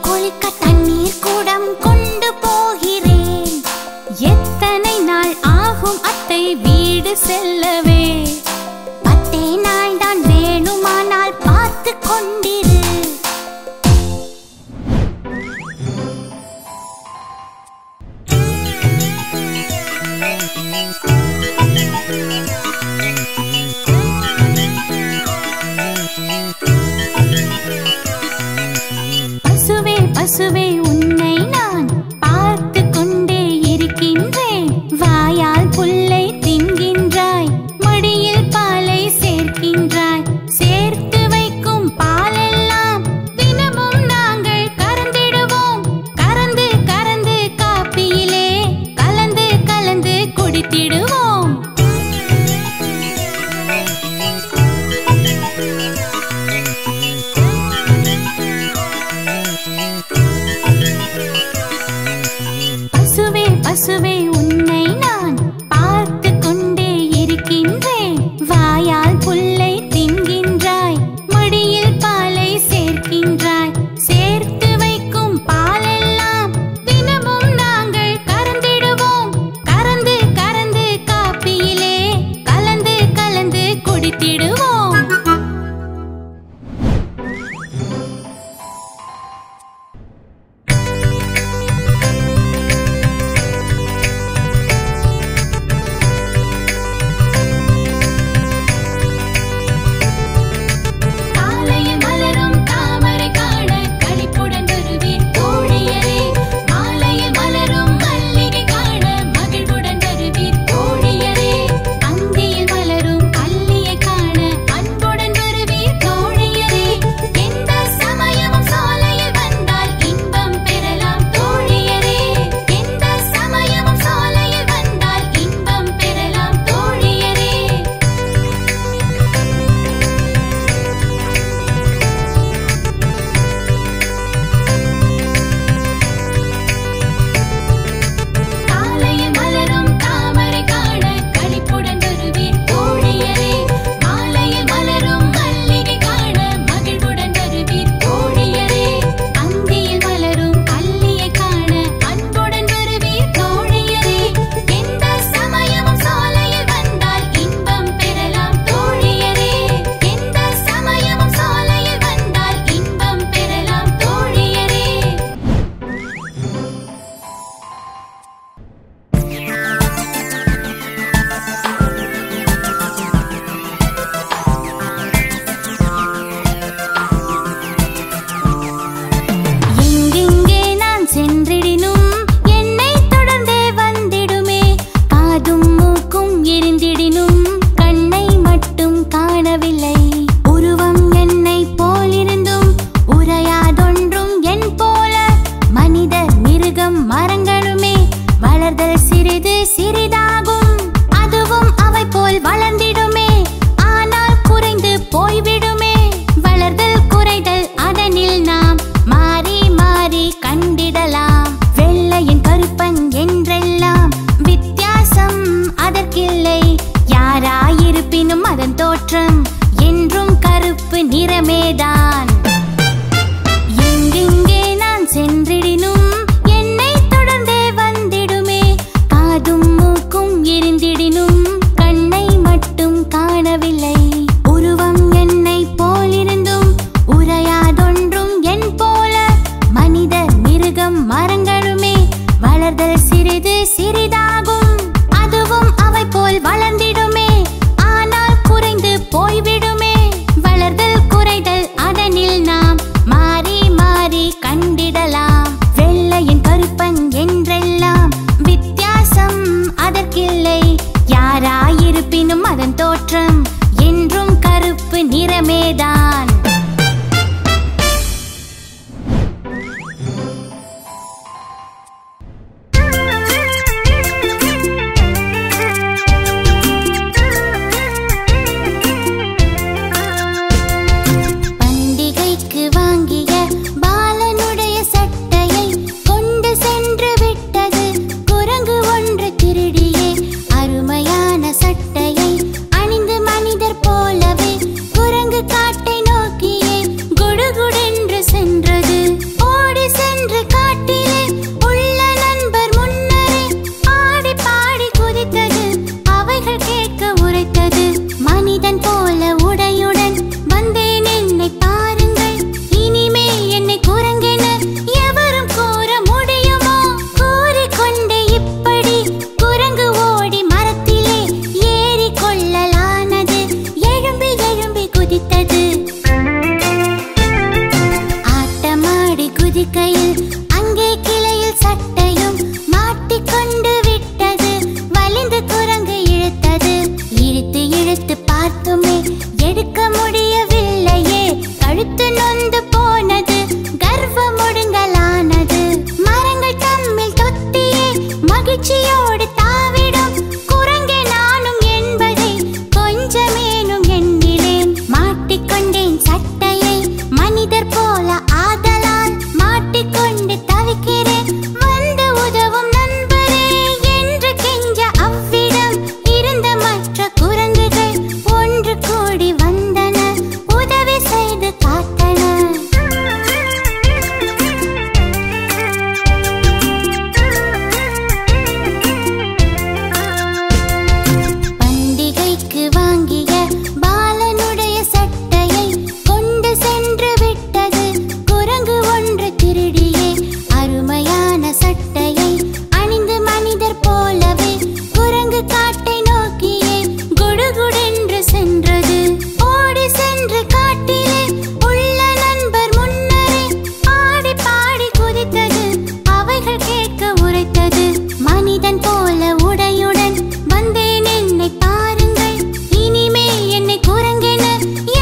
குளிக்க தண்ணீர் குடம் கொண்டு போகிறேன். எத்தனை நாள் ஆகும் அத்தை வீடு செல்லவே? 10 நாள் தான் வேணுமானால் பார்த்து கொண்டிரு. பசுவே பசுவே உன்னை நான் பார்த்து கொண்டே இருக்கின்றேன். வாயால் புல்லை தின்கின்றாய், மடியில் பாலை சேர்க்கின்றாய். சேர்த்து வைக்கும் பாலெல்லாம் தினமும் நாங்கள் கறந்திடுவோம். கறந்து கறந்து காப்பியிலே கலந்து கலந்து குடித்திடுவோம். பசுவே பசுவே உன்னை நான் பார்த்து கொண்டே இருக்கின்றேன். வாயால் புல்லை தின்கின்றாய், மடியில் பாலை சேர்க்கின்றாய். சேர்த்து வைக்கும் பாலெல்லாம் தினமும் நாங்கள் கறந்திடுவோம். கறந்து கறந்து காப்பியிலே கலந்து கலந்து குடித்திடுவோம். பண்டிகைக்கு வாங்கிய பாலனுடைய குதிக்கையில் அங்கே கிளையில் சட்டையும் மாட்டிக்கொண்டு விட்டது. வலிந்து குரங்கு இழுத்தது. இழுத்து இழுத்து பார்த்துமே எடுக்க முடியவில்லையே. கழுத்து நொந்து போனது. கர்வம் ஒடுங்கலானது. மரங்கள் தம்மில் தொத்தியே மகிழ்ச்சியோடு தாவிடும். குரங்கே நானும் என்பதை கொஞ்சமேனும் எண்ணிலேன். மாட்டிக்கொண்டேன் சட்டையை மனிதர் போல ஆதலால் மாட்டிக்கொண்டு தவிக்கிறேன். வந்து உதவும் நண்பரே என்று கெஞ்ச அவ்விடம் இருந்த மற்ற குரங்குகள் ஒன்று கூடி வந்தன. உதவி செய்து காத்தன. பண்டிகைக்கு வாங்கிய பாலனுடைய சட்டையை கொண்டு சென்று விட்டது. குரங்கு ஒன்று திருடியே அருமையான சட்டையை அணிந்து மனிதர் போலவே குரங்கு காட்டை நோக்கியே குடுகுடென்று சென்றது. ஓடி சென்று காட்டிலே உள்ள நண்பர் முன்னரே ஆடி பாடி குதித்தது. அவைகள் கேட்க உரைத்தது. மனிதன் போல உடையுடன் வந்தேன், என்னை பாருங்கள். இனிமே என்னை குரங்கென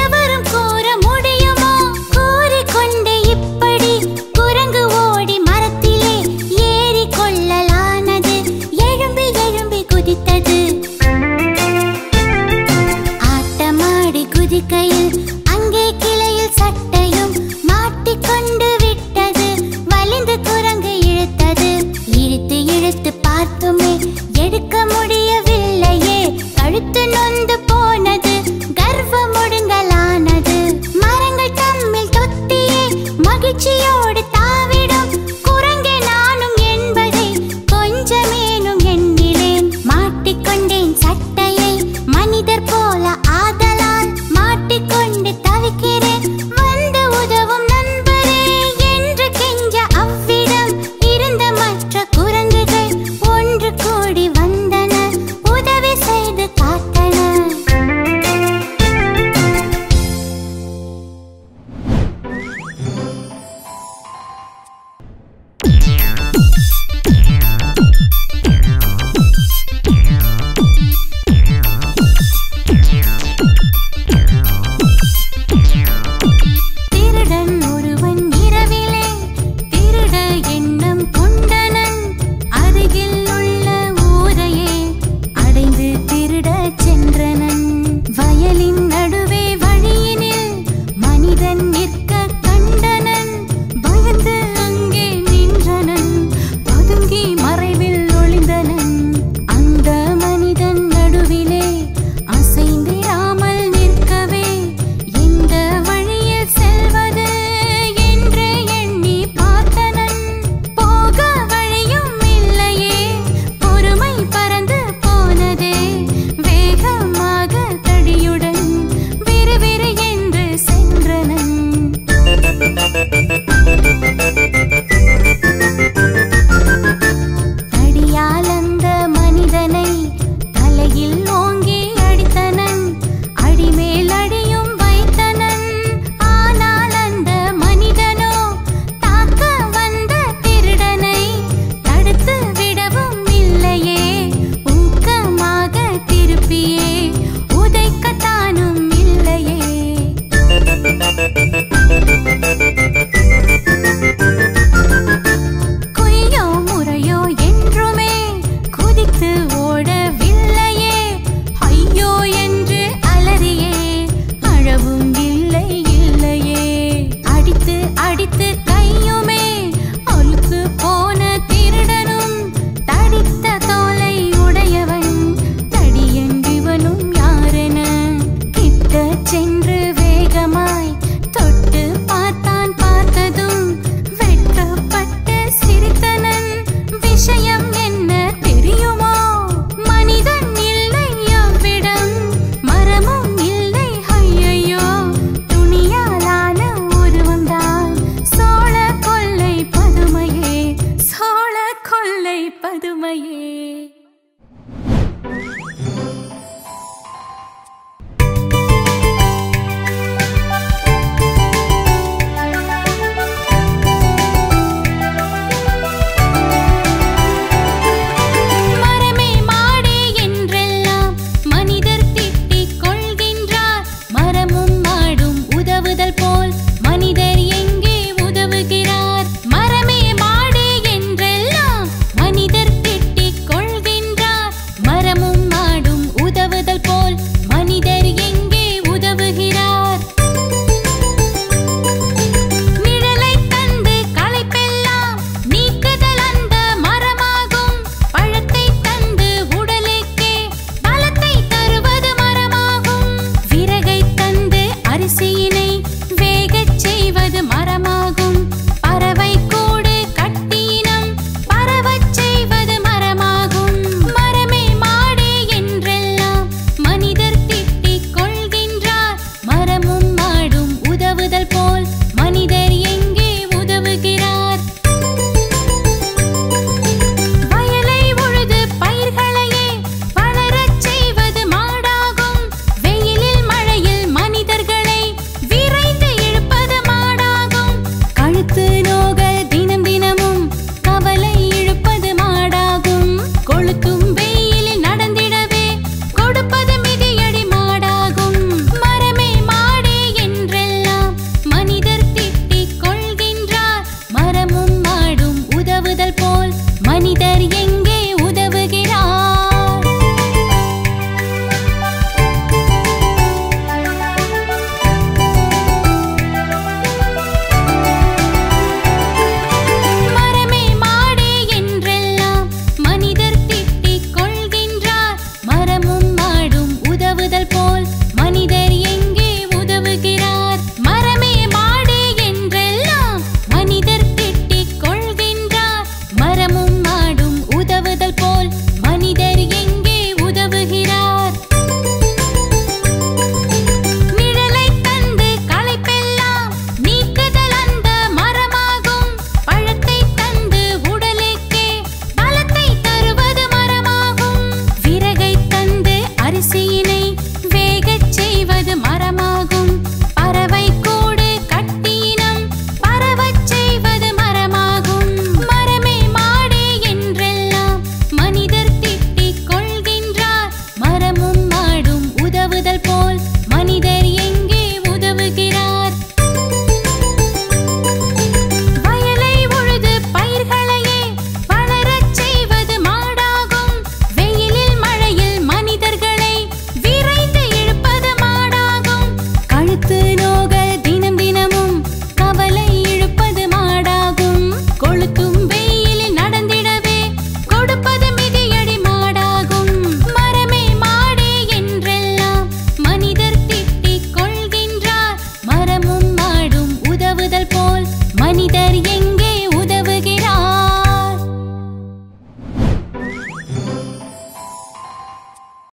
எவரும் கூற முடியுமோ? கூறிக்கொண்டே இப்படி குரங்கு ஓடி மரத்திலே ஏறி கொள்ளலானது. எழும்பி எழும்பி குதித்தது. ஆட்டமாடி குதிக்கையில் அங்கே கிளையில் சட்டையும் மாட்டிக்கொண்டு விட்டது. வலிந்து குரங்கு இழுத்தது. இழுத்து இழுத்து பார்த்துமே எடுக்க முடியவில்லையே. கழுத்து நொந்து போனது. கர்வம் ஒடுங்கலானது. மரங்கள் தம்மில் தொத்தியே மகிழ்ச்சியோடு தாவிடும். குரங்கே நானும் என்பதை கொஞ்சமேனும் எண்ணிலேன். மாட்டிக்கொண்டேன் சட்டையை மனிதர் போல ஆதலால் மாட்டிக்கொண்டு தவிக்கிறேன். வந்து உதவும் நண்பரே என்று கெஞ்ச அவ்விடம் இருந்த மற்ற குரங்குகள் ஒன்று கூடி வந்தன. உதவி செய்து காத்தன. திருடன் ஒருவன் இரவிலே திருட எண்ணம் கொண்டனன். அருகில் உள்ள ஊரையே அடைந்து திருடச் சென்றனன். வயலின் நடுவே வழியினில் மனிதன் நிற்க கண்டனன். பயந்து அங்கே நின்றனன். பதுங்கி மறைவில் ஒளிந்தனன். அந்த மனிதன் நடுவிலே அசைந்திராமல் நிற்கவே எந்த வழியில் செல்வது என்று எண்ணி பார்த்தனன். போக வழியும் இல்லையே. பொறுமை பறந்து போனதே. வேகமாக தடியுடன் விறுவிறு என்று சென்றனன். தடியால் அந்த மனிதனை தலையில் ஓங்கி அடித்தனன். அடிமேல் அடியும் வைத்தனன். ஆனால் அந்த மனிதனோ தாக்க வந்த திருடனை தடுத்து விடவும் இல்லையே. ஊக்கமாக திருப்பியே உதைக்கத்தானும் இல்லையே. குய்யோ முறையோ என்றுமே குதித்து ஓடவில்லையே. ஐயோ என்று அலறியே அழவும் இல்லை இல்லையே. அடித்து அடித்து கையுமே அழுத்து போன திருடனும் தடித்த தோலை உடையவன். தடியண்டிவனும் யாரென கிட்ட சென்று வேகமாய் தொட்டு பார்த்தான். பார்த்ததும் வெட்கப்பட்டு சிரித்தனன். விஷயம் என்ன தெரியுமோ? மனிதன் இல்லை அவ்விடம். மரமும் இல்லை. ஐயையோ, துணியாலான உருவம்தான். சோழ கொல்லை பதுமையே, சோழ கொல்லை பதுமையே.